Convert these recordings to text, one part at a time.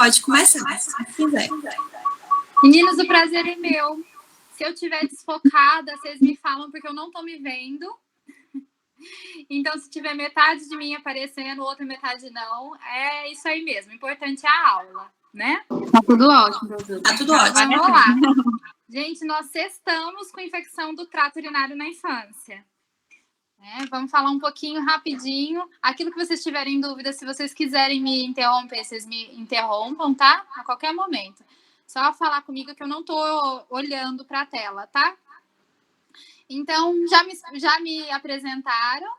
Pode começar, se quiser. Meninos, o prazer é meu. Se eu estiver desfocada, vocês me falam, porque eu não estou me vendo. Então, se tiver metade de mim aparecendo, outra metade não, é isso aí mesmo. O importante é a aula, né? Tá tudo ótimo, professora. Tá tudo ótimo. Vamos lá. Gente, nós estamos com infecção do trato urinário na infância. Vamos falar um pouquinho rapidinho. Aquilo que vocês tiverem dúvida, se vocês quiserem me interromper, vocês me interrompam, tá? A qualquer momento. Só falar comigo que eu não tô olhando para a tela, tá? Então, já me apresentaram.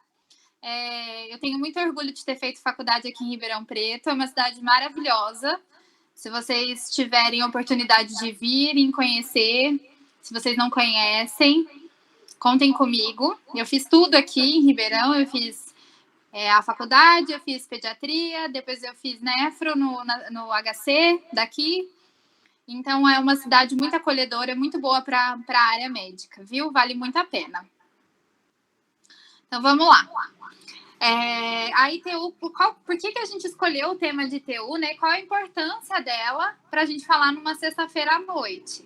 Eu tenho muito orgulho de ter feito faculdade aqui em Ribeirão Preto. É uma cidade maravilhosa. Se vocês tiverem oportunidade de virem conhecer, se vocês não conhecem, contem comigo. Eu fiz tudo aqui em Ribeirão. Eu fiz a faculdade, eu fiz pediatria, depois eu fiz nefro no HC daqui. Então, é uma cidade muito acolhedora, muito boa para a área médica, viu? Vale muito a pena. Então, vamos lá. A ITU, por que a gente escolheu o tema de ITU, né? Qual a importância dela para a gente falar numa sexta-feira à noite?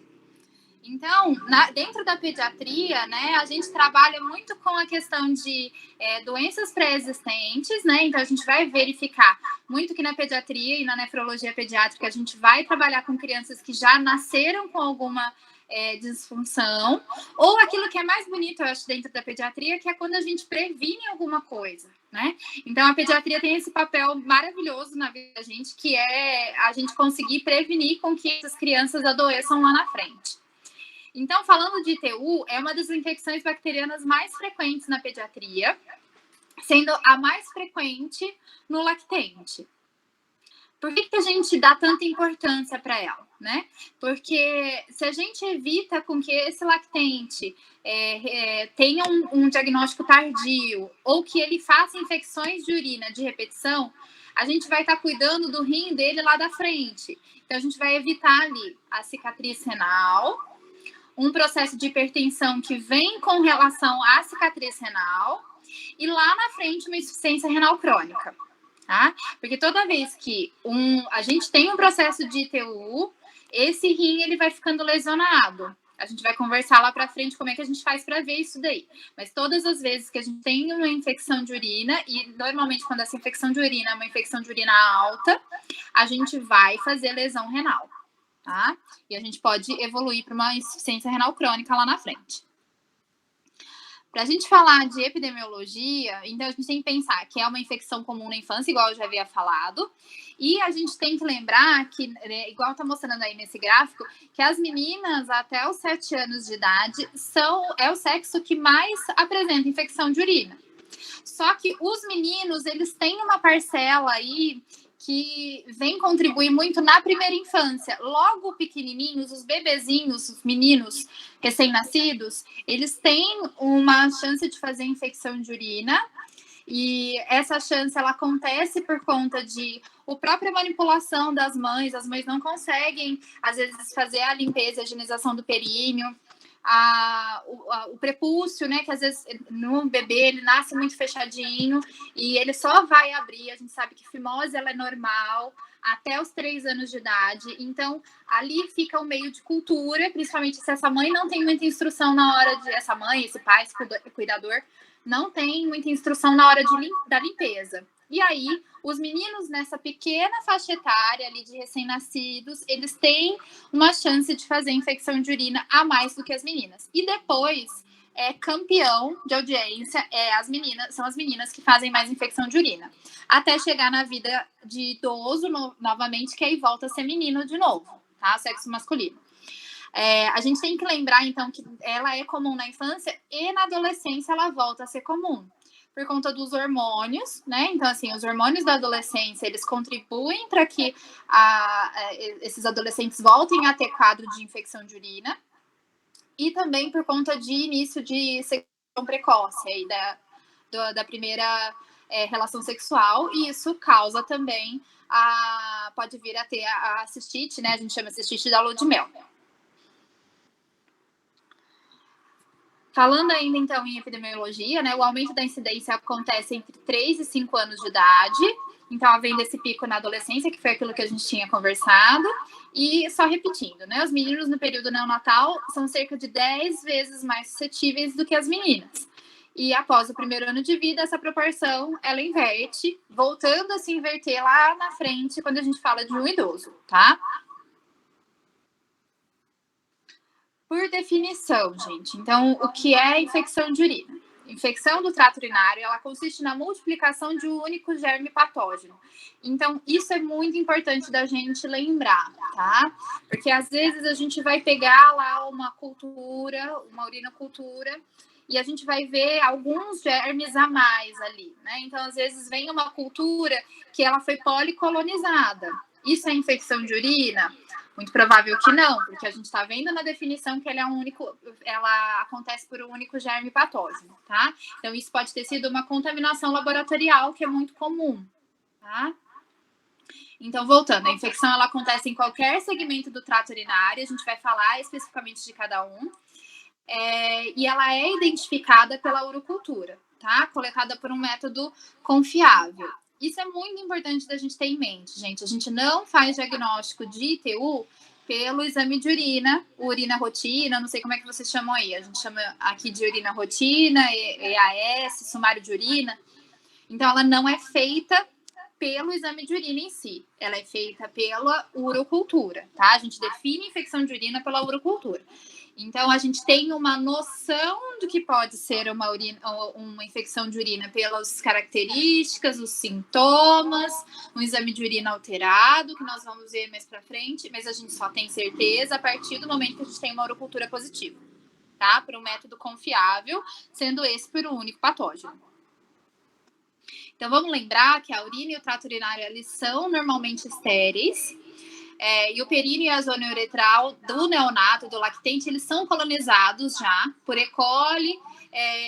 Então, dentro da pediatria, né, a gente trabalha muito com a questão de doenças pré-existentes, né? Então, a gente vai verificar muito que na pediatria e na nefrologia pediátrica, a gente vai trabalhar com crianças que já nasceram com alguma disfunção, ou aquilo que é mais bonito, eu acho, dentro da pediatria, que é quando a gente previne alguma coisa, né? Então, a pediatria tem esse papel maravilhoso na vida da gente, que é a gente conseguir prevenir com que essas crianças adoeçam lá na frente. Então, falando de ITU, é uma das infecções bacterianas mais frequentes na pediatria, sendo a mais frequente no lactente. Por que a gente dá tanta importância para ela, né? Porque se a gente evita com que esse lactente tenha um diagnóstico tardio ou que ele faça infecções de urina de repetição, a gente vai estar cuidando do rim dele lá da frente. Então, a gente vai evitar ali a cicatriz renal, um processo de hipertensão que vem com relação à cicatriz renal e lá na frente uma insuficiência renal crônica, tá? Porque toda vez que a gente tem um processo de ITU, esse rim ele vai ficando lesionado. A gente vai conversar lá para frente como é que a gente faz para ver isso daí. Mas todas as vezes que a gente tem uma infecção de urina, e normalmente quando essa infecção de urina é uma infecção de urina alta, a gente vai fazer lesão renal. Tá? E a gente pode evoluir para uma insuficiência renal crônica lá na frente. Para a gente falar de epidemiologia, então a gente tem que pensar que é uma infecção comum na infância, igual eu já havia falado, e a gente tem que lembrar que, igual está mostrando aí nesse gráfico, que as meninas até os 7 anos de idade é o sexo que mais apresenta infecção de urina. Só que os meninos, eles têm uma parcela aí que vem contribuir muito na primeira infância. Logo pequenininhos, os bebezinhos, os meninos recém-nascidos, eles têm uma chance de fazer infecção de urina. E essa chance, ela acontece por conta de a própria manipulação das mães. As mães não conseguem, às vezes, fazer a limpeza e a higienização do períneo. O prepúcio, né, que às vezes no bebê ele nasce muito fechadinho e ele só vai abrir. A gente sabe que fimose ela é normal até os 3 anos de idade, então ali fica o meio de cultura, principalmente se essa mãe não tem muita instrução na hora de, essa mãe, esse pai, esse cuidador não tem muita instrução na hora da limpeza. E aí, os meninos nessa pequena faixa etária ali de recém-nascidos, eles têm uma chance de fazer infecção de urina a mais do que as meninas. E depois, campeão de audiência são as meninas que fazem mais infecção de urina. Até chegar na vida de idoso, novamente, que aí volta a ser menino de novo, tá? Sexo masculino. A gente tem que lembrar, então, que ela é comum na infância e na adolescência ela volta a ser comum. Por conta dos hormônios, né? Então, assim, os hormônios da adolescência, eles contribuem para que esses adolescentes voltem a ter quadro de infecção de urina. E também por conta de início de sexualização precoce, aí da primeira relação sexual. E isso causa também, pode vir a ter a cistite, né? A gente chama cistite da lua de mel. Falando ainda, então, em epidemiologia, né, o aumento da incidência acontece entre 3 e 5 anos de idade, Então, havendo esse pico na adolescência, que foi aquilo que a gente tinha conversado, e só repetindo, né? Os meninos no período neonatal são cerca de 10 vezes mais suscetíveis do que as meninas. E após o primeiro ano de vida, essa proporção, ela inverte, voltando a se inverter lá na frente, quando a gente fala de um idoso, tá? Por definição, gente, então, o que é infecção de urina? Infecção do trato urinário, ela consiste na multiplicação de um único germe patógeno. Então, isso é muito importante da gente lembrar, tá? Porque às vezes a gente vai pegar lá uma cultura, uma urinocultura, e a gente vai ver alguns germes a mais ali, né? Então, às vezes vem uma cultura que ela foi policolonizada. Isso é infecção de urina? Muito provável que não, porque a gente está vendo na definição que ela acontece por um único germe patógeno, tá? Então, isso pode ter sido uma contaminação laboratorial, que é muito comum, tá? Então, voltando, a infecção ela acontece em qualquer segmento do trato urinário, a gente vai falar especificamente de cada um, e ela é identificada pela urocultura, tá? Coletada por um método confiável. Isso é muito importante da gente ter em mente, gente. A gente não faz diagnóstico de ITU pelo exame de urina rotina, não sei como é que vocês chamam aí. A gente chama aqui de urina rotina, EAS, sumário de urina. Então, ela não é feita pelo exame de urina em si. Ela é feita pela urocultura, tá? A gente define infecção de urina pela urocultura. Então, a gente tem uma noção do que pode ser uma infecção de urina pelas características, os sintomas, um exame de urina alterado, que nós vamos ver mais para frente, mas a gente só tem certeza a partir do momento que a gente tem uma urocultura positiva, tá? Por um método confiável, sendo esse por um único patógeno. Então, vamos lembrar que a urina e o trato urinário, eles são normalmente estéreis, e o períneo e a zona uretral do neonato, do lactente, eles são colonizados já por E. coli,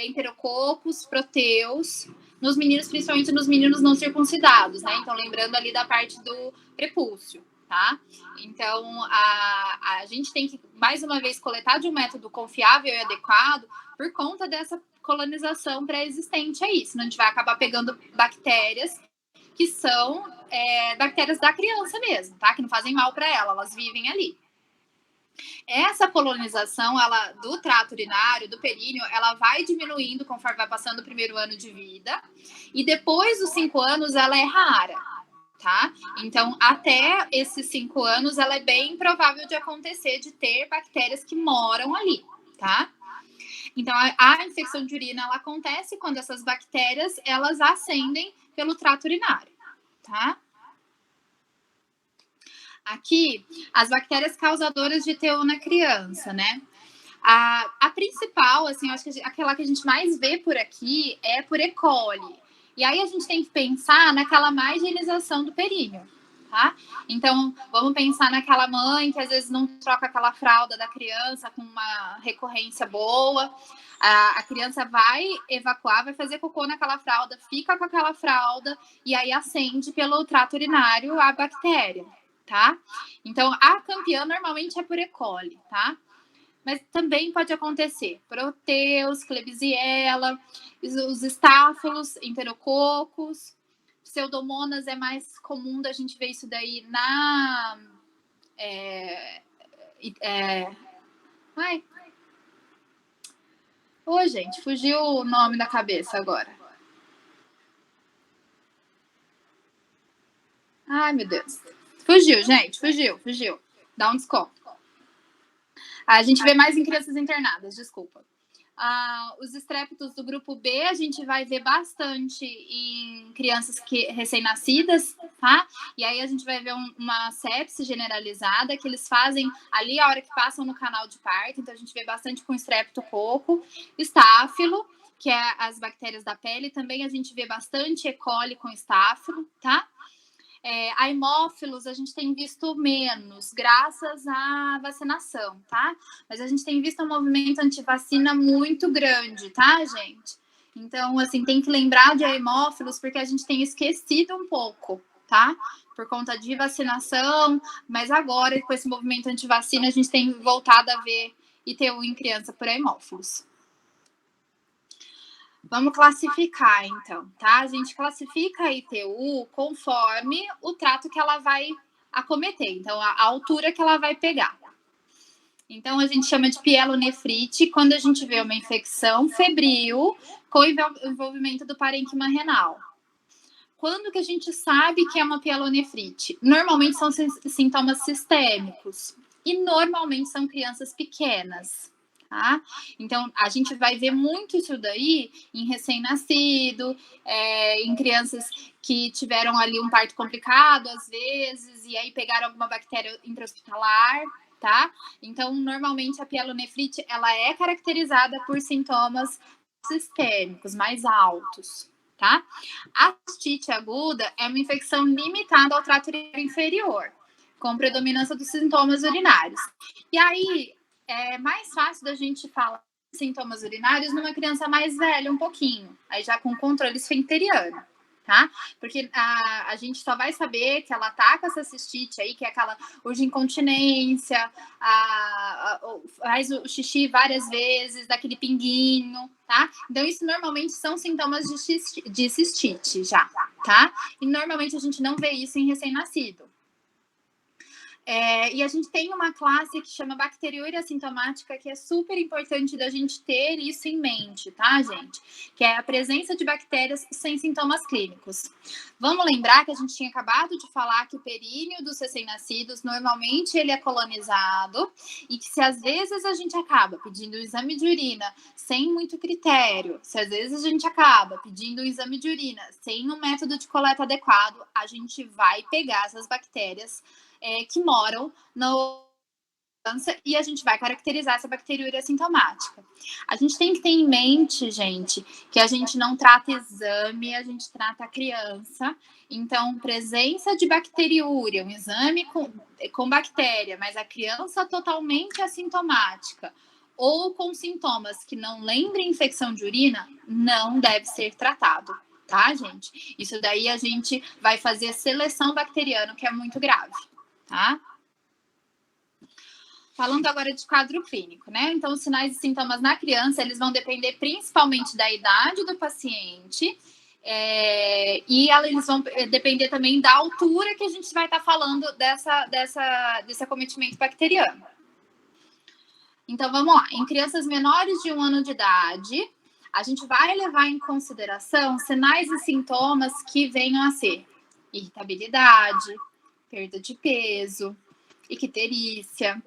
enterococos, proteus, nos meninos, principalmente nos meninos não circuncidados, né? Então, lembrando ali da parte do prepúcio, tá? Então, a gente tem que, mais uma vez, coletar de um método confiável e adequado por conta dessa colonização pré-existente aí, senão a gente vai acabar pegando bactérias que são bactérias da criança mesmo, tá? Que não fazem mal para ela, elas vivem ali. Essa colonização, ela, do trato urinário, do períneo, ela vai diminuindo conforme vai passando o primeiro ano de vida, e depois dos 5 anos ela é rara, tá? Então, até esses 5 anos, ela é bem provável de acontecer, de ter bactérias que moram ali, tá? Então, a infecção de urina, ela acontece quando essas bactérias, elas ascendem pelo trato urinário, tá? Aqui, as bactérias causadoras de TU na criança, né? A principal, assim, eu acho que aquela que a gente mais vê por aqui é por E. coli. E aí a gente tem que pensar naquela má higienização do períneo, tá? Então, vamos pensar naquela mãe que às vezes não troca aquela fralda da criança com uma recorrência boa. A criança vai evacuar, vai fazer cocô naquela fralda, fica com aquela fralda e aí acende pelo trato urinário a bactéria, tá? Então, a campeã normalmente é por E. coli, tá? Mas também pode acontecer proteus, klebsiella, os estáfilos, enterococos, pseudomonas é mais comum da gente ver isso daí na... Ô, gente, fugiu o nome da cabeça agora. Ai, meu Deus. Fugiu, gente, fugiu. Dá um desconto. A gente vê mais em crianças internadas, desculpa. Os estréptos do grupo B a gente vai ver bastante em crianças recém-nascidas, tá? E aí a gente vai ver uma sepse generalizada que eles fazem ali a hora que passam no canal de parto, então a gente vê bastante com estreptococo, estáfilo, que é as bactérias da pele, também a gente vê bastante E. coli com estáfilo, tá? A hemófilos a gente tem visto menos, graças à vacinação, tá? Mas a gente tem visto um movimento antivacina muito grande, tá, gente? Então, assim, tem que lembrar de hemófilos, porque a gente tem esquecido um pouco, tá? Por conta de vacinação, mas agora, com esse movimento antivacina, a gente tem voltado a ver ITU em criança por hemófilos. Vamos classificar, então, tá? A gente classifica a ITU conforme o trato que ela vai acometer, então a altura que ela vai pegar. Então, a gente chama de pielonefrite quando a gente vê uma infecção febril com envolvimento do parênquima renal. Quando que a gente sabe que é uma pielonefrite? Normalmente são sintomas sistêmicos e normalmente são crianças pequenas. Tá? Então, a gente vai ver muito isso daí em recém-nascido, em crianças que tiveram ali um parto complicado, às vezes, e aí pegaram alguma bactéria intra-hospitalar, tá? Então, normalmente a pielonefrite, ela é caracterizada por sintomas sistêmicos mais altos, tá? A cistite aguda é uma infecção limitada ao trato urinário inferior, com predominância dos sintomas urinários. E aí, é mais fácil da gente falar de sintomas urinários numa criança mais velha, um pouquinho, aí já com controle esfincteriano, tá? Porque a gente só vai saber que ela tá com essa cistite aí, que é aquela urge incontinência, faz o xixi várias vezes, daquele pinguinho, tá? Então, isso normalmente são sintomas de cistite já, tá? E normalmente a gente não vê isso em recém-nascido. E a gente tem uma classe que chama bacteriúria assintomática, que é super importante da gente ter isso em mente, tá, gente? Que é a presença de bactérias sem sintomas clínicos. Vamos lembrar que a gente tinha acabado de falar que o períneo dos recém-nascidos, normalmente ele é colonizado e que se às vezes a gente acaba pedindo um exame de urina sem muito critério, se às vezes a gente acaba pedindo um exame de urina sem um método de coleta adequado, a gente vai pegar essas bactérias que moram no e a gente vai caracterizar essa bacteriúria assintomática. A gente tem que ter em mente, gente, que a gente não trata exame, a gente trata a criança. Então, presença de bacteriúria, um exame com bactéria, mas a criança totalmente assintomática ou com sintomas que não lembrem infecção de urina, não deve ser tratado, tá, gente? Isso daí a gente vai fazer seleção bacteriana, que é muito grave. Tá? Falando agora de quadro clínico, né? Então, os sinais e sintomas na criança, eles vão depender principalmente da idade do paciente e eles vão depender também da altura que a gente vai estar falando desse acometimento bacteriano. Então, vamos lá. Em crianças menores de 1 ano de idade, a gente vai levar em consideração sinais e sintomas que venham a ser irritabilidade, perda de peso, icterícia,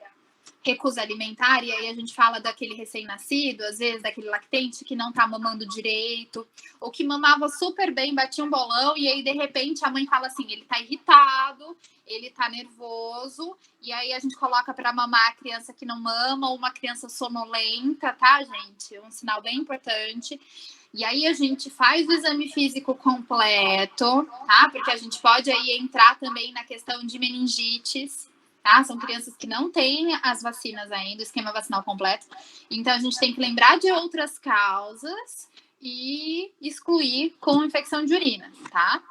recusa alimentar, e aí a gente fala daquele recém-nascido, às vezes daquele lactente que não tá mamando direito, ou que mamava super bem, batia um bolão, e aí de repente a mãe fala assim, ele tá irritado, ele tá nervoso, e aí a gente coloca para mamar a criança que não mama, ou uma criança sonolenta, tá, gente? Um sinal bem importante. E aí a gente faz o exame físico completo, tá? Porque a gente pode aí entrar também na questão de meningites, tá? São crianças que não têm as vacinas ainda, o esquema vacinal completo. Então a gente tem que lembrar de outras causas e excluir com infecção de urina, tá?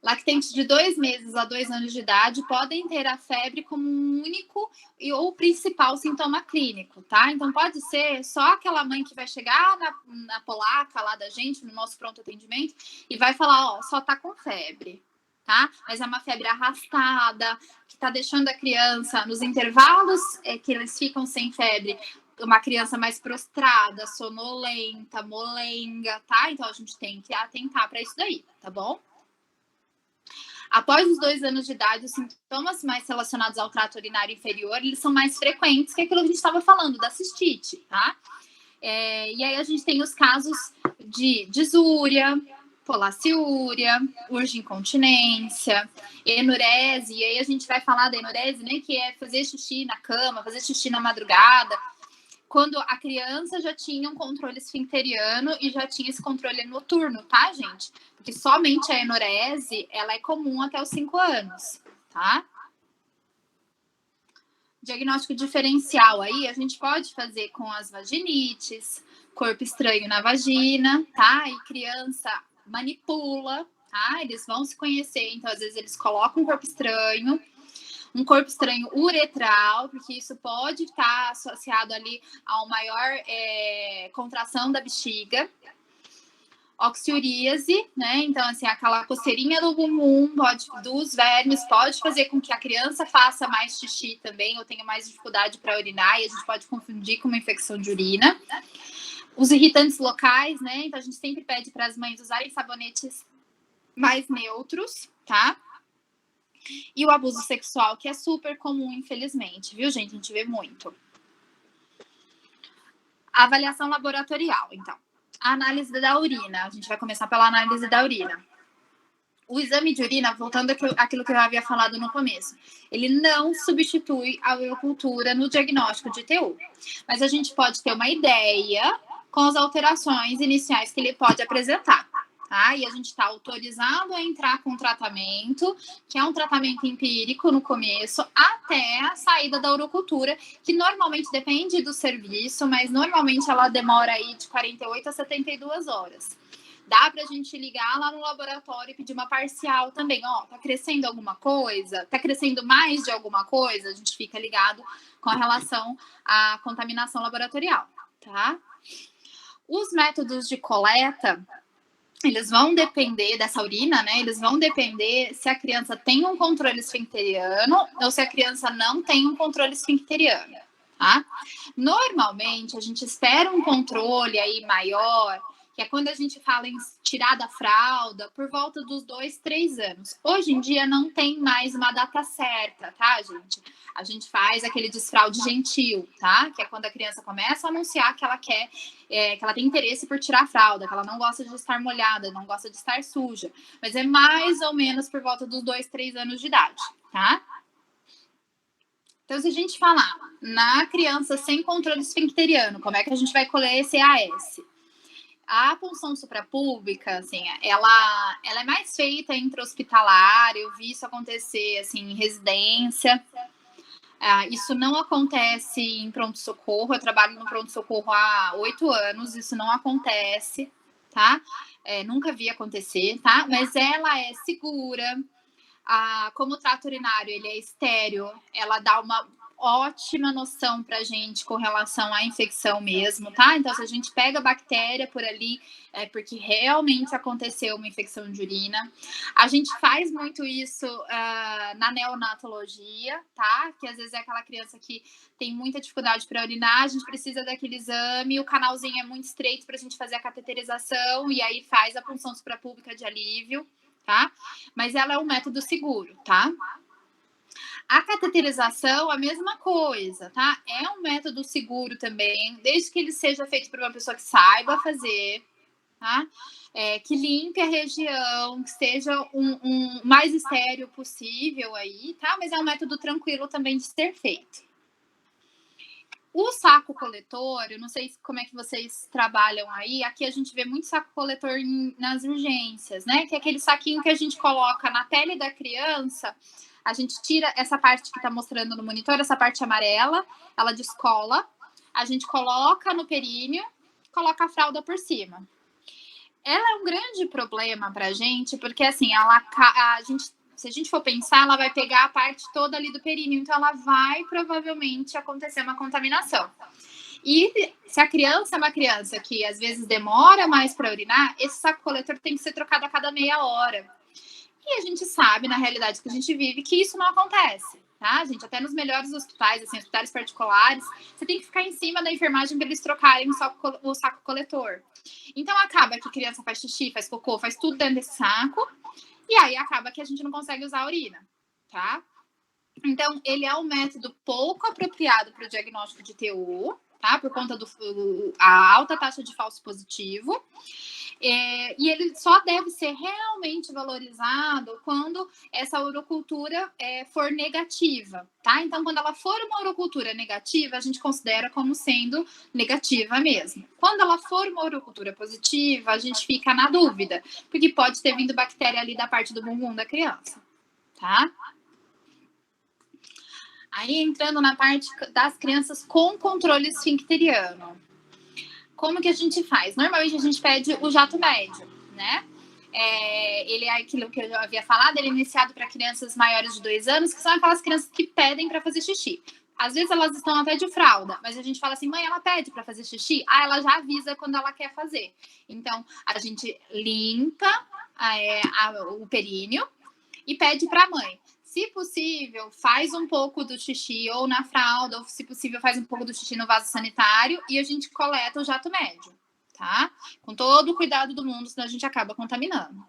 Lactentes de 2 meses a 2 anos de idade podem ter a febre como um único ou principal sintoma clínico, tá? Então, pode ser só aquela mãe que vai chegar na polaca lá da gente, no nosso pronto atendimento, e vai falar, ó, só tá com febre, tá? Mas é uma febre arrastada, que tá deixando a criança, nos intervalos que eles ficam sem febre, uma criança mais prostrada, sonolenta, molenga, tá? Então, a gente tem que atentar para isso daí, tá bom? Após os 2 anos de idade, os sintomas mais relacionados ao trato urinário inferior, eles são mais frequentes que aquilo que a gente estava falando, da cistite, tá? E aí a gente tem os casos de disúria, polaciúria, urge incontinência, enurese, e aí a gente vai falar da enurese, né, que é fazer xixi na cama, fazer xixi na madrugada, quando a criança já tinha um controle esfincteriano e já tinha esse controle noturno, tá, gente? Porque somente a enurese, ela é comum até os 5 anos, tá? Diagnóstico diferencial aí, a gente pode fazer com as vaginites, corpo estranho na vagina, tá? E criança manipula, tá? Eles vão se conhecer, então às vezes eles colocam um corpo estranho. um corpo estranho uretral, porque isso pode estar associado ali a uma maior contração da bexiga. Oxiuríase, né? Então, assim, aquela coceirinha do bumbum dos vermes pode fazer com que a criança faça mais xixi também, ou tenha mais dificuldade para urinar, e a gente pode confundir com uma infecção de urina. Os irritantes locais, né? Então, a gente sempre pede para as mães usarem sabonetes mais neutros, tá? E o abuso sexual, que é super comum, infelizmente, viu, gente? A gente vê muito. A avaliação laboratorial, então. A análise da urina. A gente vai começar pela análise da urina. O exame de urina, voltando àquilo que eu havia falado no começo, ele não substitui a urocultura no diagnóstico de TU. Mas a gente pode ter uma ideia com as alterações iniciais que ele pode apresentar. Tá? E a gente está autorizado a entrar com tratamento, que é um tratamento empírico no começo, até a saída da urocultura, que normalmente depende do serviço, mas normalmente ela demora aí de 48 a 72 horas. Dá para a gente ligar lá no laboratório e pedir uma parcial também. Ó, tá crescendo alguma coisa? Tá crescendo mais de alguma coisa? A gente fica ligado com relação à contaminação laboratorial, tá? Os métodos de coleta, eles vão depender dessa urina, né? Eles vão depender se a criança tem um controle esfincteriano ou se a criança não tem um controle esfincteriano, tá? Normalmente, a gente espera um controle aí maior, que é quando a gente fala em tirar da fralda, por volta dos 2, 3 anos. Hoje em dia não tem mais uma data certa, tá, gente? A gente faz aquele desfraude gentil, tá? Que é quando a criança começa a anunciar que ela quer, que ela tem interesse por tirar a fralda, que ela não gosta de estar molhada, não gosta de estar suja. Mas é mais ou menos por volta dos 2, 3 anos de idade, tá? Então, se a gente falar na criança sem controle esfincteriano, como é que a gente vai colher esse AS? A punção suprapúbica, assim, ela é mais feita intra-hospitalar. Eu vi isso acontecer, assim, em residência. Isso não acontece em pronto-socorro. Eu trabalho no pronto-socorro há 8 anos. Isso não acontece, tá? Nunca vi acontecer, tá? Mas ela é segura. Como o trato urinário ele é estéril, ela dá uma ótima noção pra gente com relação à infecção mesmo, tá? Então, se a gente pega bactéria por ali, é porque realmente aconteceu uma infecção de urina. A gente faz muito isso na neonatologia, tá? Que às vezes é aquela criança que tem muita dificuldade para urinar, a gente precisa daquele exame, o canalzinho é muito estreito pra gente fazer a cateterização e aí faz a punção suprapúbica de alívio, tá? Mas ela é um método seguro, tá? A cateterização, a mesma coisa, tá? É um método seguro também, desde que ele seja feito por uma pessoa que saiba fazer, tá? Que limpe a região, que seja o mais estéril possível aí, tá? Mas é um método tranquilo também de ser feito. O saco coletor, eu não sei como é que vocês trabalham aí, aqui a gente vê muito saco coletor nas urgências, né? Que é aquele saquinho que a gente coloca na pele da criança. A gente tira essa parte que está mostrando no monitor, essa parte amarela, ela descola, a gente coloca no períneo, coloca a fralda por cima. Ela é um grande problema para a gente, porque assim, se a gente for pensar, ela vai pegar a parte toda ali do períneo, então ela vai provavelmente acontecer uma contaminação. E se a criança é uma criança que às vezes demora mais para urinar, esse saco coletor tem que ser trocado a cada meia hora. E a gente sabe, na realidade que a gente vive, que isso não acontece, tá, gente? Até nos melhores hospitais, assim, hospitais particulares, você tem que ficar em cima da enfermagem para eles trocarem o saco coletor. Então, acaba que a criança faz xixi, faz cocô, faz tudo dentro desse saco, e aí acaba que a gente não consegue usar a urina, tá? Então, ele é um método pouco apropriado para o diagnóstico de TU, tá? Por conta da alta taxa de falso positivo. E ele só deve ser realmente valorizado quando essa urocultura for negativa, tá? Então, quando ela for uma urocultura negativa, a gente considera como sendo negativa mesmo. Quando ela for uma urocultura positiva, a gente fica na dúvida, porque pode ter vindo bactéria ali da parte do bumbum da criança, tá? Aí, entrando na parte das crianças com controle esfincteriano. Como que a gente faz? Normalmente a gente pede o jato médio, né? ele é aquilo que eu já havia falado, ele é iniciado para crianças maiores de 2 anos, que são aquelas crianças que pedem para fazer xixi. Às vezes elas estão até de fralda, mas a gente fala assim, mãe, ela pede para fazer xixi? Ah, ela já avisa quando ela quer fazer. Então, a gente limpa o períneo e pede para a mãe. Se possível, faz um pouco do xixi ou na fralda, ou se possível, faz um pouco do xixi no vaso sanitário e a gente coleta o jato médio, tá? Com todo o cuidado do mundo, senão a gente acaba contaminando.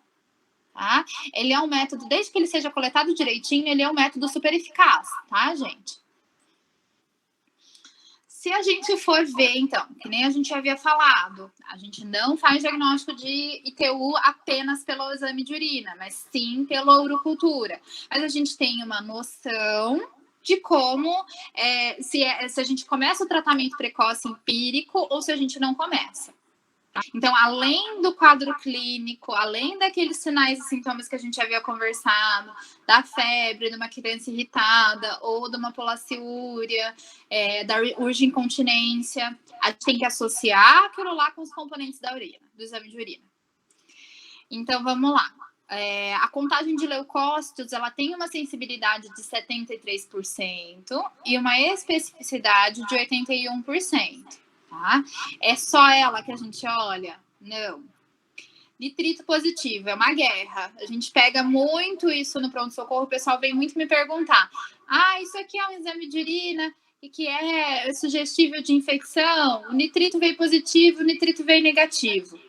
Tá? Ele é um método, desde que ele seja coletado direitinho, ele é um método super eficaz, tá, gente? Se a gente for ver, então, que nem a gente havia falado, a gente não faz diagnóstico de ITU apenas pelo exame de urina, mas sim pela urocultura. Mas a gente tem uma noção de como, se a gente começa o tratamento precoce empírico ou se a gente não começa. Então, além do quadro clínico, além daqueles sinais e sintomas que a gente havia conversado, da febre, de uma criança irritada, ou de uma polaciúria, da urgincontinência, a gente tem que associar aquilo lá com os componentes da urina, do exame de urina. Então, vamos lá. A contagem de leucócitos, ela tem uma sensibilidade de 73% e uma especificidade de 81%. Tá? É só ela que a gente olha? Não. Nitrito positivo, é uma guerra. A gente pega muito isso no pronto-socorro, o pessoal vem muito me perguntar. Isso aqui é um exame de urina e que é sugestível de infecção? O nitrito veio positivo, o nitrito veio negativo.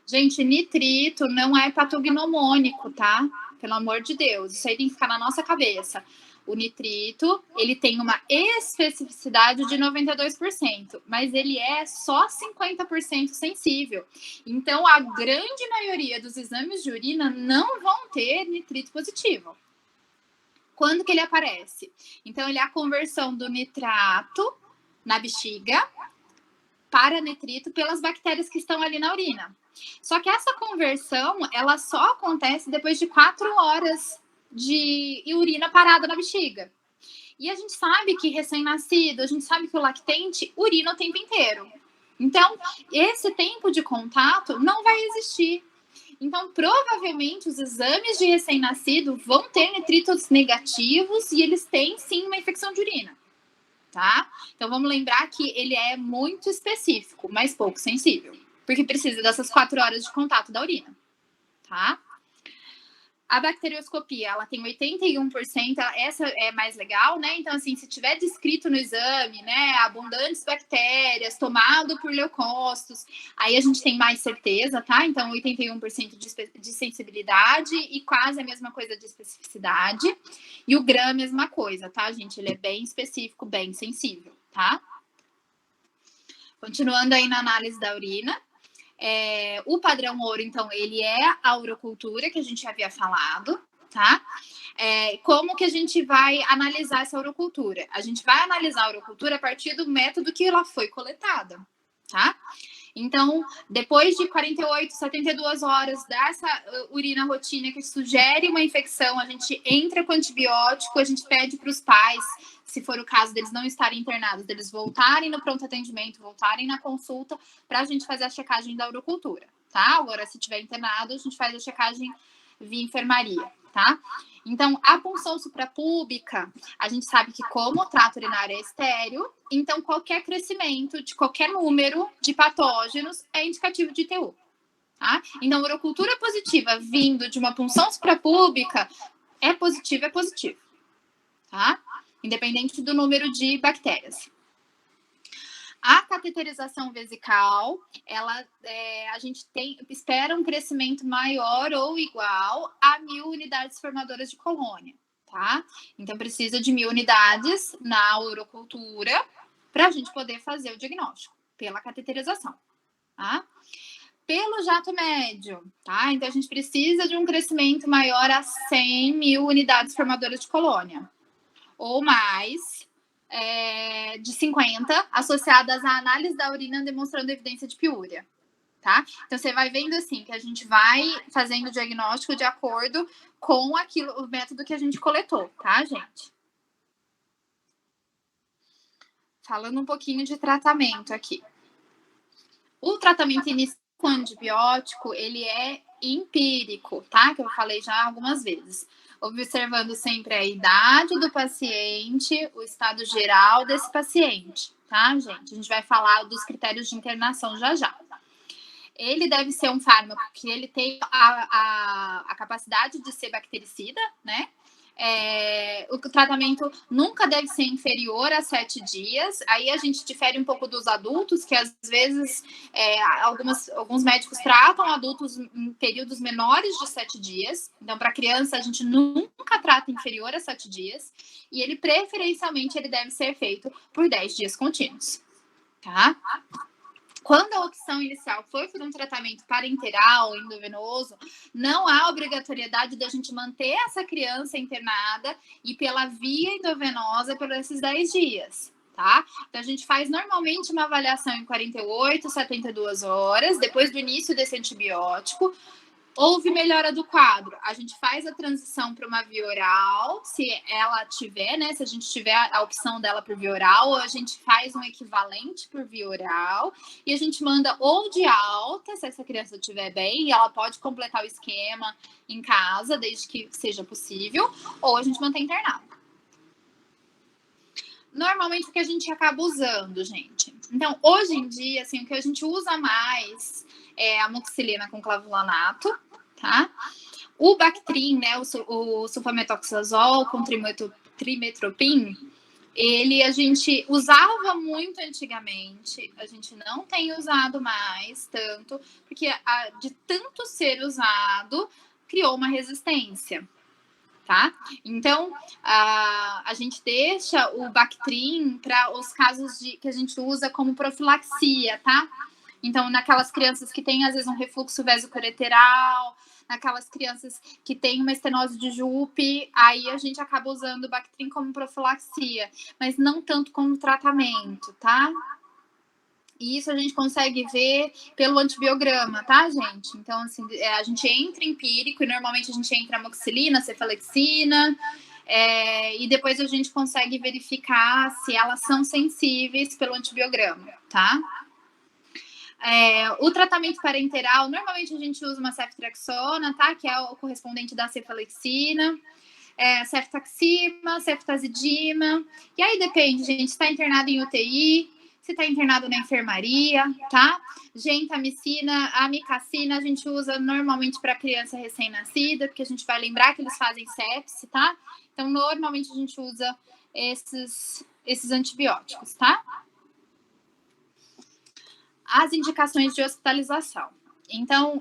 Gente, nitrito não é patognomônico, tá? Pelo amor de Deus, isso aí tem que ficar na nossa cabeça. O nitrito, ele tem uma especificidade de 92%, mas ele é só 50% sensível. Então, a grande maioria dos exames de urina não vão ter nitrito positivo. Quando que ele aparece? Então, ele é a conversão do nitrato na bexiga para nitrito pelas bactérias que estão ali na urina. Só que essa conversão, ela só acontece depois de 4 horas de urina parada na bexiga. E a gente sabe que recém-nascido, a gente sabe que o lactente urina o tempo inteiro. Então, esse tempo de contato não vai existir. Então, provavelmente, os exames de recém-nascido vão ter nitritos negativos e eles têm, sim, uma infecção de urina. Tá? Então, vamos lembrar que ele é muito específico, mas pouco sensível. Porque precisa dessas 4 horas de contato da urina. Tá? A bacterioscopia, ela tem 81%, essa é mais legal, né? Então, assim, se tiver descrito no exame, né, abundantes bactérias, tomado por leucócitos, aí a gente tem mais certeza, tá? Então, 81% de sensibilidade e quase a mesma coisa de especificidade. E o GRAM, mesma coisa, tá, gente? Ele é bem específico, bem sensível, tá? Continuando aí na análise da urina. O padrão ouro, então, ele é a urocultura que a gente havia falado, tá? Como que a gente vai analisar essa urocultura? A gente vai analisar a urocultura a partir do método que ela foi coletada, tá? Então, depois de 48, 72 horas dessa urina rotina que sugere uma infecção, a gente entra com antibiótico, a gente pede para os pais, se for o caso deles não estarem internados, deles voltarem no pronto atendimento, voltarem na consulta, para a gente fazer a checagem da urocultura, tá? Agora, se tiver internado, a gente faz a checagem via enfermaria, tá? Então, a punção suprapúbica, a gente sabe que como o trato urinário é estéril, então qualquer crescimento de qualquer número de patógenos é indicativo de ITU, tá? Então, urocultura positiva vindo de uma punção suprapúbica é positivo, tá? Independente do número de bactérias. A cateterização vesical, a gente espera um crescimento maior ou igual a 1.000 unidades formadoras de colônia, tá? Então, precisa de 1.000 unidades na urocultura para a gente poder fazer o diagnóstico pela cateterização, tá? Pelo jato médio, tá? Então, a gente precisa de um crescimento maior a 100.000 unidades formadoras de colônia, ou mais, de 50, associadas à análise da urina demonstrando evidência de piúria, tá? Então, você vai vendo assim, que a gente vai fazendo o diagnóstico de acordo com o método que a gente coletou, tá, gente? Falando um pouquinho de tratamento aqui. O tratamento inicial com antibiótico, ele é empírico, tá? Que eu falei já algumas vezes. Observando sempre a idade do paciente, o estado geral desse paciente, tá, gente? A gente vai falar dos critérios de internação já já. Ele deve ser um fármaco que ele tem a capacidade de ser bactericida, né? O tratamento nunca deve ser inferior a 7 dias. Aí a gente difere um pouco dos adultos, que às vezes alguns médicos tratam adultos em períodos menores de 7 dias. Então, para criança, a gente nunca trata inferior a 7 dias. E ele, preferencialmente, ele deve ser feito por 10 dias contínuos, tá? Quando a opção inicial foi por um tratamento parenteral, endovenoso, não há obrigatoriedade da gente manter essa criança internada e pela via endovenosa por esses 10 dias, tá? Então, a gente faz normalmente uma avaliação em 48, 72 horas, depois do início desse antibiótico. Houve melhora do quadro, a gente faz a transição para uma via oral, se ela tiver, né? Se a gente tiver a opção dela por via oral, ou a gente faz um equivalente por via oral, e a gente manda ou de alta, se essa criança estiver bem, e ela pode completar o esquema em casa, desde que seja possível, ou a gente mantém internado. Normalmente o que a gente acaba usando, gente. Então, hoje em dia, assim, o que a gente usa mais é a amoxicilina com clavulanato, tá? O Bactrim, né, o sulfametoxazol com trimetoprim, ele a gente usava muito antigamente, a gente não tem usado mais tanto, porque de tanto ser usado, criou uma resistência. Tá? Então, a gente deixa o Bactrim para os casos que a gente usa como profilaxia, tá? Então, naquelas crianças que têm, às vezes, um refluxo vesicoureteral, naquelas crianças que têm uma estenose de Jupe, aí a gente acaba usando o Bactrim como profilaxia, mas não tanto como tratamento, tá? E isso a gente consegue ver pelo antibiograma, tá, gente? Então, assim, a gente entra empírico e normalmente a gente entra amoxicilina, cefalexina, e depois a gente consegue verificar se elas são sensíveis pelo antibiograma, tá? O tratamento parenteral, normalmente a gente usa uma ceftriaxona, tá? Que é o correspondente da cefalexina. Ceftaxima, ceftazidima. E aí depende, gente, se está internado em UTI, se está internado na enfermaria, tá? Gentamicina, amicacina, a gente usa normalmente para criança recém-nascida, porque a gente vai lembrar que eles fazem sepse, tá? Então, normalmente a gente usa esses antibióticos, tá? As indicações de hospitalização. Então,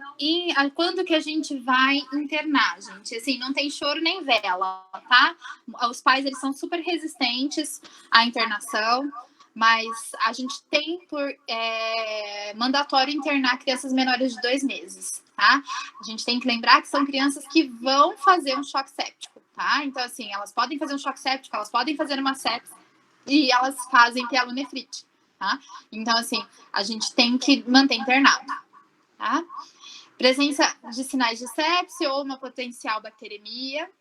quando que a gente vai internar, gente? Assim, não tem choro nem vela, tá? Os pais, eles são super resistentes à internação, mas a gente tem por mandatório internar crianças menores de 2 meses, tá? A gente tem que lembrar que são crianças que vão fazer um choque séptico, tá? Então, assim, elas podem fazer um choque séptico, elas podem fazer uma sepse e elas fazem pielonefrite, tá? Então, assim, a gente tem que manter internado. Tá? Presença de sinais de sepse ou uma potencial bacteremia.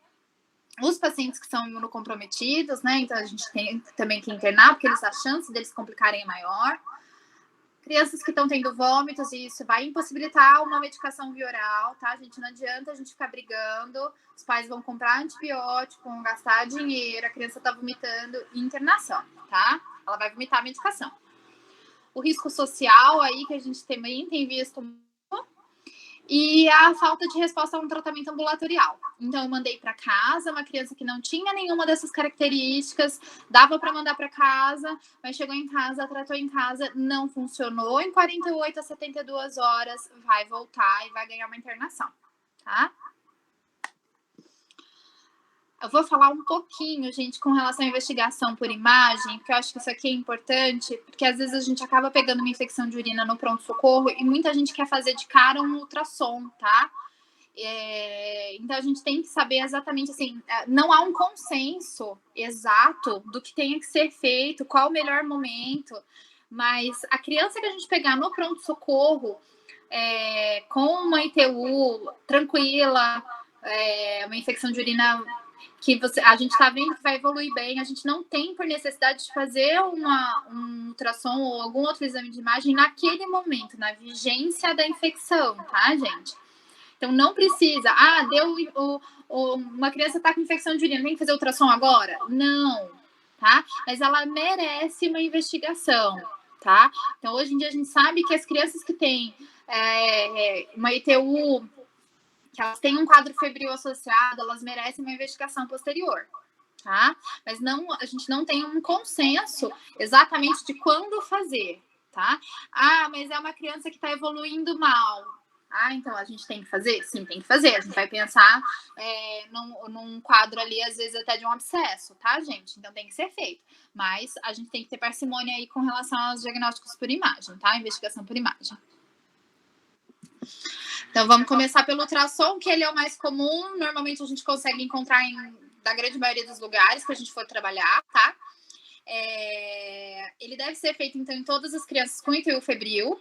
Os pacientes que são imunocomprometidos, né? Então a gente tem também que internar, porque a chance deles complicarem é maior. Crianças que estão tendo vômitos, e isso vai impossibilitar uma medicação via oral, tá? A gente não adianta a gente ficar brigando. Os pais vão comprar antibiótico, vão gastar dinheiro, a criança tá vomitando, internação, tá? Ela vai vomitar a medicação. O risco social aí, que a gente também tem visto, e a falta de resposta a um tratamento ambulatorial. Então, eu mandei para casa uma criança que não tinha nenhuma dessas características, dava para mandar para casa, mas chegou em casa, tratou em casa, não funcionou. Em 48 a 72 horas, vai voltar e vai ganhar uma internação, tá? Eu vou falar um pouquinho, gente, com relação à investigação por imagem, porque eu acho que isso aqui é importante, porque às vezes a gente acaba pegando uma infecção de urina no pronto-socorro e muita gente quer fazer de cara um ultrassom, tá? Então a gente tem que saber exatamente, assim, não há um consenso exato do que tenha que ser feito, qual o melhor momento, mas a criança que a gente pegar no pronto-socorro com uma ITU tranquila, uma infecção de urina que a gente está vendo que vai evoluir bem, a gente não tem por necessidade de fazer um ultrassom ou algum outro exame de imagem naquele momento, na vigência da infecção, tá, gente? Então, não precisa, uma criança está com infecção de urina, tem que fazer ultrassom agora? Não, tá? Mas ela merece uma investigação, tá? Então, hoje em dia, a gente sabe que as crianças que têm uma ITU, que elas têm um quadro febril associado, elas merecem uma investigação posterior, tá? Mas a gente não tem um consenso exatamente de quando fazer, tá? Mas é uma criança que está evoluindo mal. Então a gente tem que fazer? Sim, tem que fazer. A gente vai pensar num quadro ali, às vezes até de um abscesso, tá, gente? Então tem que ser feito. Mas a gente tem que ter parcimônia aí com relação aos diagnósticos por imagem, tá? Investigação por imagem. Então vamos começar pelo ultrassom, que ele é o mais comum. Normalmente a gente consegue encontrar da grande maioria dos lugares que a gente for trabalhar, tá? Ele deve ser feito, então, em todas as crianças com ITU febril,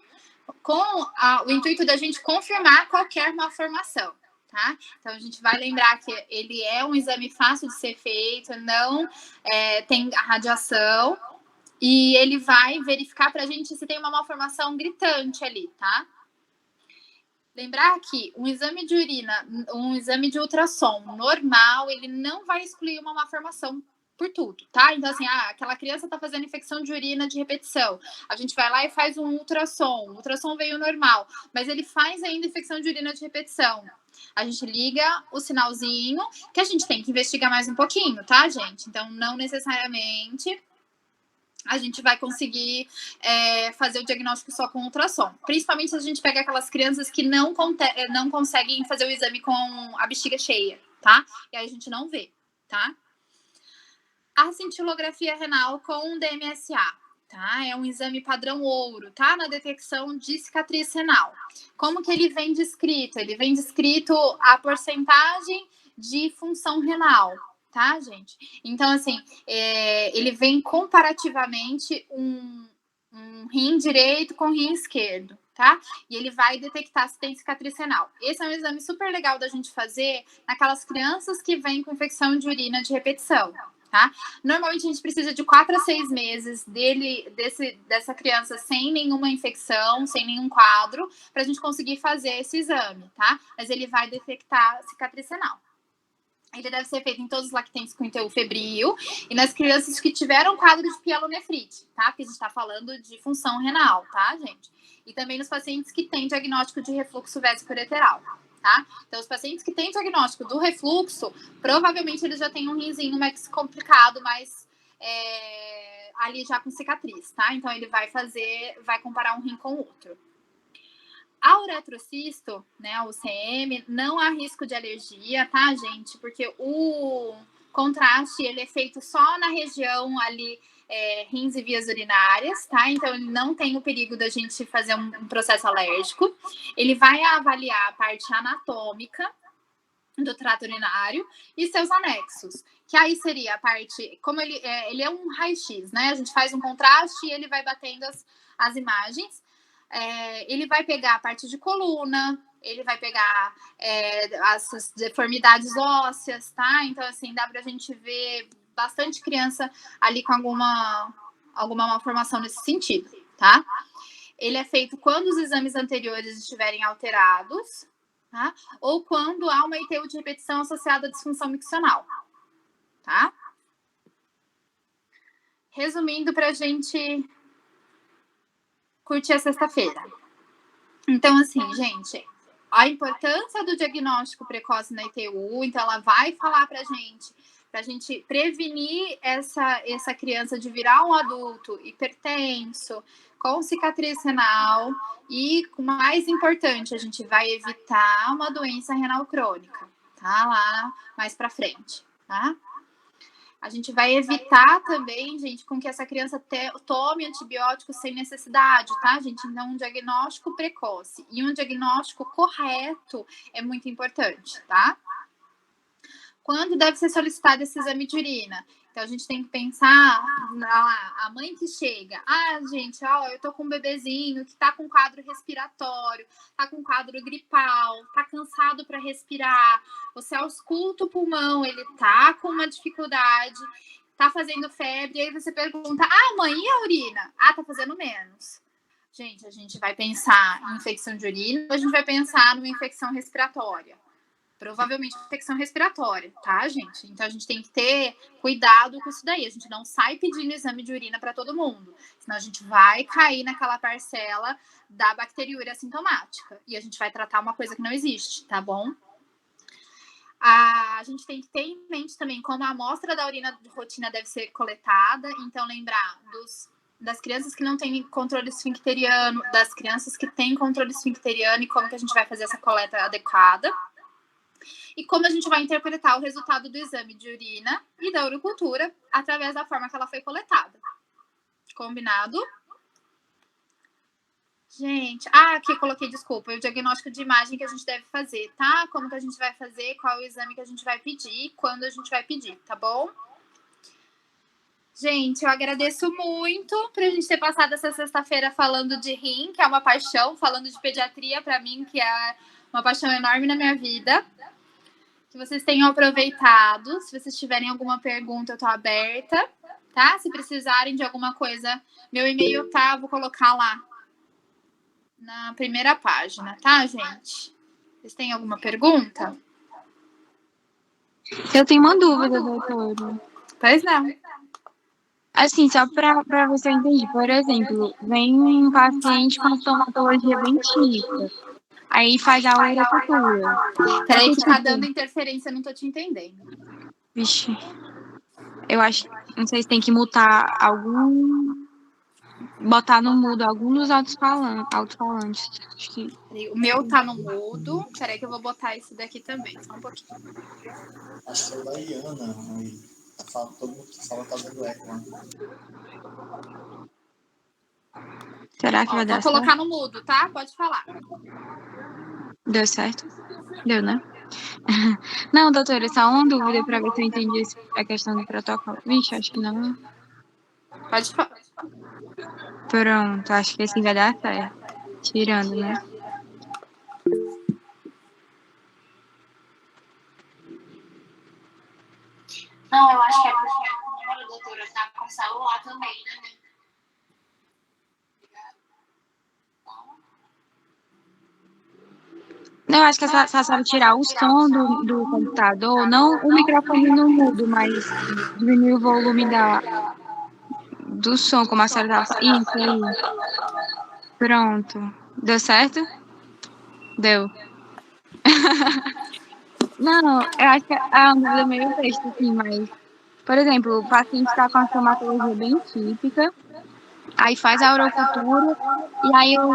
com o intuito da gente confirmar qualquer malformação, tá? Então, a gente vai lembrar que ele é um exame fácil de ser feito, não tem radiação, e ele vai verificar pra gente se tem uma malformação gritante ali, tá? Lembrar que um exame de urina, um exame de ultrassom normal, ele não vai excluir uma malformação por tudo, tá? Então, assim, aquela criança tá fazendo infecção de urina de repetição. A gente vai lá e faz um ultrassom. O ultrassom veio normal, mas ele faz ainda infecção de urina de repetição. A gente liga o sinalzinho, que a gente tem que investigar mais um pouquinho, tá, gente? Então, não necessariamente a gente vai conseguir fazer o diagnóstico só com ultrassom. Principalmente se a gente pega aquelas crianças que não conseguem fazer o exame com a bexiga cheia, tá? E aí a gente não vê, tá? A cintilografia renal com DMSA, tá? É um exame padrão ouro, tá? Na detecção de cicatriz renal. Como que ele vem descrito? Ele vem descrito a porcentagem de função renal, tá, gente? Então, assim, ele vem comparativamente um rim direito com rim esquerdo, tá? E ele vai detectar se tem cicatriz renal. Esse é um exame super legal da gente fazer naquelas crianças que vêm com infecção de urina de repetição, tá? Normalmente a gente precisa de 4 a 6 meses dessa criança sem nenhuma infecção, sem nenhum quadro, para a gente conseguir fazer esse exame, tá? Mas ele vai detectar cicatriz renal. Ele deve ser feito em todos os lactentes com ITU febril e nas crianças que tiveram quadro de pielonefrite, tá? Porque a gente está falando de função renal, tá, gente? E também nos pacientes que têm diagnóstico de refluxo vésico-ureteral, tá? Então, os pacientes que têm diagnóstico do refluxo, provavelmente eles já têm um rinzinho mais complicado, mas ali já com cicatriz, tá? Então, ele vai comparar um rim com o outro. A uretrocisto, né, o UCM, não há risco de alergia, tá, gente? Porque o contraste, ele é feito só na região ali, rins e vias urinárias, tá? Então, ele não tem o perigo da gente fazer um processo alérgico. Ele vai avaliar a parte anatômica do trato urinário e seus anexos, que aí seria a parte, como ele é um raio-x, né? A gente faz um contraste e ele vai batendo as imagens. Ele vai pegar a parte de coluna, ele vai pegar as deformidades ósseas, tá? Então, assim, dá pra gente ver bastante criança ali com alguma malformação nesse sentido, tá? Ele é feito quando os exames anteriores estiverem alterados, tá? Ou quando há uma ITU de repetição associada à disfunção miccional, tá? Resumindo, pra gente curtir a sexta-feira. Então, assim, gente, a importância do diagnóstico precoce na ITU, então ela vai falar pra gente prevenir essa criança de virar um adulto hipertenso, com cicatriz renal e, o mais importante, a gente vai evitar uma doença renal crônica, tá? Lá mais pra frente, tá? A gente vai evitar também, gente, com que essa criança tome antibióticos sem necessidade, tá, gente? Então, um diagnóstico precoce e um diagnóstico correto é muito importante, tá? Quando deve ser solicitado esse exame de urina? Então, a gente tem que pensar, a mãe que chega, gente, eu tô com um bebezinho que tá com quadro respiratório, tá com quadro gripal, tá cansado para respirar, você ausculta o pulmão, ele tá com uma dificuldade, tá fazendo febre, e aí você pergunta, mãe, e a urina? Tá fazendo menos. Gente, a gente vai pensar em infecção de urina ou a gente vai pensar numa infecção respiratória? Provavelmente infecção respiratória, tá, gente? Então a gente tem que ter cuidado com isso daí. A gente não sai pedindo exame de urina para todo mundo, senão a gente vai cair naquela parcela da bacteriúria assintomática e a gente vai tratar uma coisa que não existe, tá bom? A gente tem que ter em mente também como a amostra da urina de rotina deve ser coletada. Então, lembrar das crianças que não têm controle esfincteriano, das crianças que têm controle esfincteriano e como que a gente vai fazer essa coleta adequada. E como a gente vai interpretar o resultado do exame de urina e da urocultura através da forma que ela foi coletada. Combinado? Gente, aqui eu coloquei, desculpa, o diagnóstico de imagem que a gente deve fazer, tá? Como que a gente vai fazer, qual é o exame que a gente vai pedir, quando a gente vai pedir, tá bom? Gente, eu agradeço muito por a gente ter passado essa sexta-feira falando de rim, que é uma paixão, falando de pediatria para mim, que é uma paixão enorme na minha vida. Que vocês tenham aproveitado. Se vocês tiverem alguma pergunta, eu tô aberta, tá? Se precisarem de alguma coisa, meu e-mail tá, vou colocar lá na primeira página, tá, gente? Vocês têm alguma pergunta? Eu tenho uma dúvida, doutora. Pois não. Assim, só para você entender, por exemplo, vem um paciente com estomatologia bem típica, aí faz a urocultura. Peraí que tá dando interferência, não tô te entendendo. Vixe, eu acho, não sei se tem que mutar botar no mudo algum dos alto-falantes. Acho que... O meu tá no mudo. Peraí que eu vou botar esse daqui também, só um pouquinho. Acho que é da Iana, aí todo mundo que fala tá dando eco lá. Será que vai dar certo? Vou colocar no mudo, tá? Pode falar. Deu certo? Deu, né? Não, doutora, só uma dúvida para ver se eu entendi a questão do protocolo. Vixe, acho que não. Pode falar. Pronto, acho que assim vai dar certo. Tirando, né? Não, eu acho que é porque a primeira doutora tá com celular também, né? Não, eu acho que é só tirar o som do computador, não o microfone no mudo, mas diminuir o volume do som, como a senhora estava falando. Isso aí. Pronto. Deu certo? Deu. Não, eu acho que é uma dúvida meio besta, assim, mas... Por exemplo, o paciente está com a estomatologia bem típica, aí faz a urocultura, e aí eu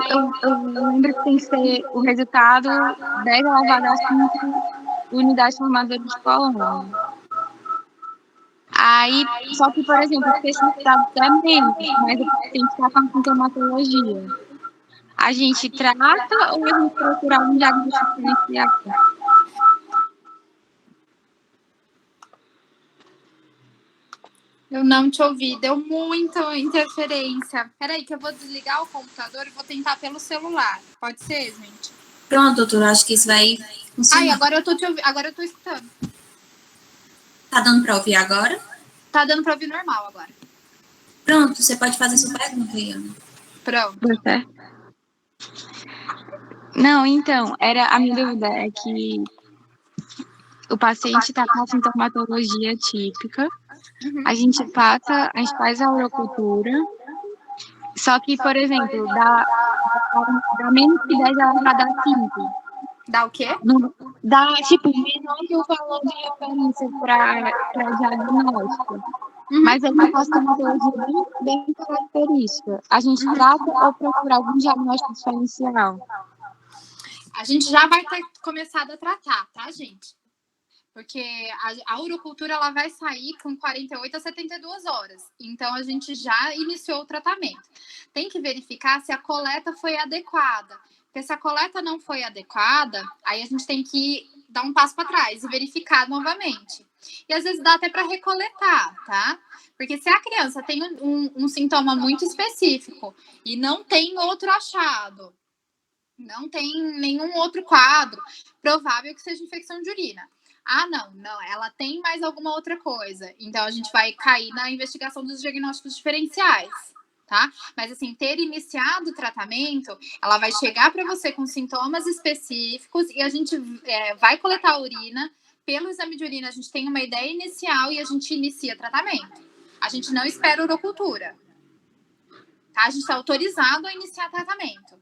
lembro que tem que ser o resultado 10 elevado a 5 unidades formadoras de colônia. Aí, só que, por exemplo, o especificado é menos, mas o paciente está com a sintomatologia. A gente trata ou a gente procura um diagnóstico diferencial? Eu não te ouvi, deu muita interferência. Peraí que eu vou desligar o computador e vou tentar pelo celular. Pode ser, gente? Pronto, doutora, acho que isso vai funcionar. Ai, agora eu tô te ouvindo, agora eu tô escutando. Tá dando para ouvir agora? Tá dando para ouvir normal agora. Pronto, você pode fazer sua pergunta, Iana. Pronto. Você? Não, então, a minha dúvida é que o paciente está com a sintomatologia típica, a gente faz a urocultura, só que, por exemplo, dá menos que 10 elevado a 5. Dá o quê? Dá, tipo, menor que o valor de referência para diagnóstico. Mas é uma sintomatologia bem característica. A gente trata ou procura algum diagnóstico diferencial? A gente já vai ter começado a tratar, tá, gente? Porque a urocultura ela vai sair com 48 a 72 horas. Então, a gente já iniciou o tratamento. Tem que verificar se a coleta foi adequada. Porque se a coleta não foi adequada, aí a gente tem que dar um passo para trás e verificar novamente. E às vezes dá até para recoletar, tá? Porque se a criança tem um sintoma muito específico e não tem outro achado, não tem nenhum outro quadro, provável que seja infecção de urina. Ah, não, ela tem mais alguma outra coisa. Então, a gente vai cair na investigação dos diagnósticos diferenciais, tá? Mas, assim, ter iniciado o tratamento, ela vai chegar para você com sintomas específicos e a gente vai coletar a urina. Pelo exame de urina, a gente tem uma ideia inicial e a gente inicia tratamento. A gente não espera urocultura, tá? A gente está autorizado a iniciar tratamento.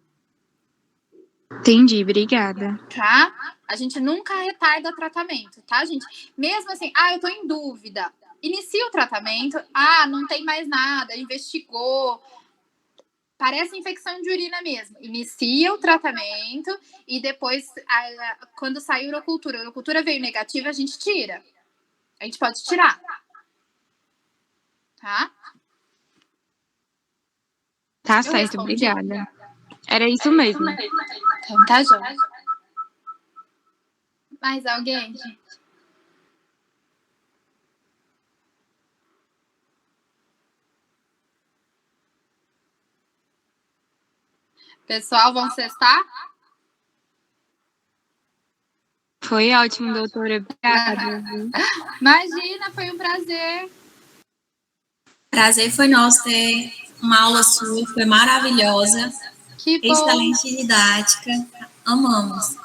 Entendi, obrigada. Tá? A gente nunca retarda tratamento, tá, gente? Mesmo assim, eu tô em dúvida. Inicia o tratamento, não tem mais nada, investigou, parece infecção de urina mesmo. Inicia o tratamento e depois, quando sair a urocultura veio negativa, a gente tira. A gente pode tirar. Tá? Tá certo, obrigada. Era isso mesmo. Então tá, João. Mais alguém, gente? Pessoal, vamos cestar? Foi ótimo, doutora. Obrigada. Imagina, foi um prazer. Prazer foi nosso ter uma aula sua, foi maravilhosa. Que bom. Excelente didática. Amamos.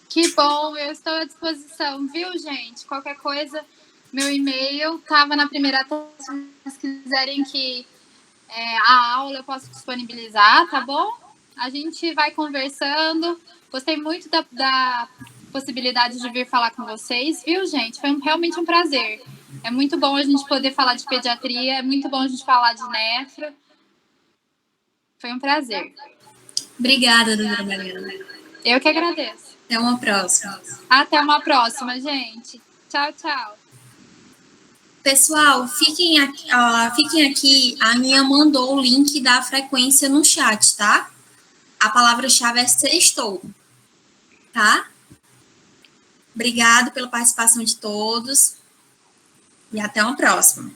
Que bom, eu estou à disposição, viu, gente? Qualquer coisa, meu e-mail estava na primeira tela. Se vocês quiserem que a aula eu posso disponibilizar, tá bom? A gente vai conversando. Gostei muito da possibilidade de vir falar com vocês, viu, gente? Foi realmente um prazer. É muito bom a gente poder falar de pediatria, é muito bom a gente falar de nefro. Foi um prazer. Obrigada, doutora Mariana. Eu que agradeço. Até uma próxima. Até uma próxima, gente. Tchau, tchau. Pessoal, fiquem aqui. A Aninha mandou o link da frequência no chat, tá? A palavra-chave é sextou, tá? Obrigado pela participação de todos e até uma próxima.